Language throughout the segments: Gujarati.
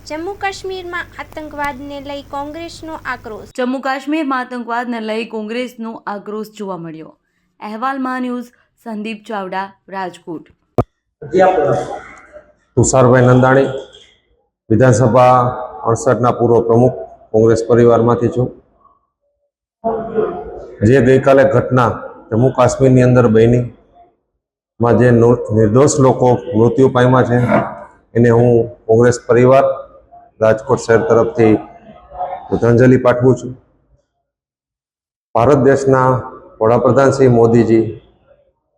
જમ્મુ કાશ્મીરમાં આતંકવાદને લઈ કોંગ્રેસનો આક્રોશ. જમ્મુ કાશ્મીરમાં આતંકવાદને લઈ કોંગ્રેસનો આક્રોશ જોવા મળ્યો. અહેવાલમાં ન્યૂઝ સંદીપ ચાવડા, રાજકોટ. તુષારભાઈ નંદાણી, વિધાનસભા 68ના પૂર્વ પ્રમુખ, કોંગ્રેસ પરિવારમાંથી છું. જે ગઈકાલે ઘટના જમ્મુ કાશ્મીરની અંદર બની માં જે નિર્દોષ લોકો મૃત્યુ પામ્યા છે એને હું કોંગ્રેસ પરિવાર રાજકોટ શહેર તરફથી શ્રદ્ધાંજલિ પાઠવું છું. ભારત દેશના વડાપ્રધાન શ્રી મોદીજી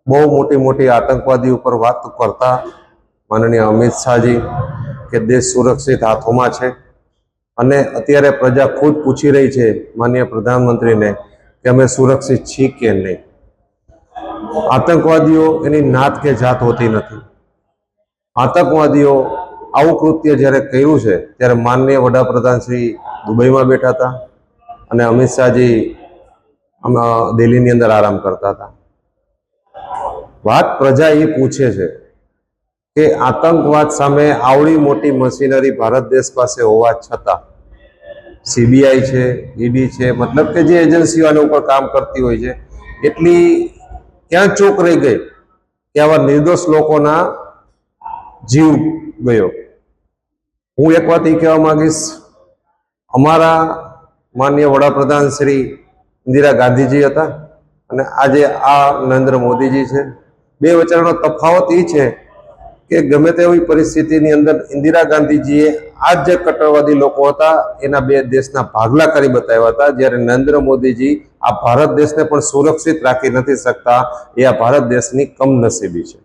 બહુ મોટી આતંકવાદી ઉપર વાત કરતા માનનીય અમિત શાહજી કે દેશ સુરક્ષિત હાથોમાં છે, અને અત્યારે પ્રજા ખુદ પૂછી રહી છે માનનીય પ્રધાનમંત્રીને કે અમે સુરક્ષિત છીએ કે નહીં. આતંકવાદીઓ એની નાત કે જાત હોતી નથી. આતંકવાદીઓ આવું કૃત્ય જ્યારે કર્યું છે ત્યારે માનનીય વડાપ્રધાન શ્રી દુબઈમાં બેઠા હતા અને અમિત શાહજી દિલ્હીની અંદર આરામ કરતા હતા. વાત પ્રજા એ પૂછે છે કે આતંકવાદ સામે આવડી મોટી મશીનરી ભારત દેશ પાસે હોવા છતાં સીબીઆઈ છે, ઈડી છે, મતલબ કે જે એજન્સીઓ આના ઉપર કામ કરતી હોય છે એટલી ક્યાં ચૂક રહી ગઈ કે આવા નિર્દોષ લોકોના જીવ ગયો. હું એક વાત એ કહેવા માંગીશ, અમારા માનનીય વડાપ્રધાન શ્રી ઇન્દિરા ગાંધીજી હતા અને આજે આ નરેન્દ્ર મોદીજી છે. બે વચ્ચેનો તફાવત એ છે કે ગમે તેવી પરિસ્થિતિની અંદર ઇન્દિરા ગાંધીજીએ આ જે કટ્ટરવાદી લોકો હતા એના બે દેશના ભાગલા કરી બતાવ્યા હતા, જ્યારે નરેન્દ્ર મોદીજી આ ભારત દેશને પણ સુરક્ષિત રાખી નથી શકતા. એ આ ભારત દેશની કમનસીબી છે.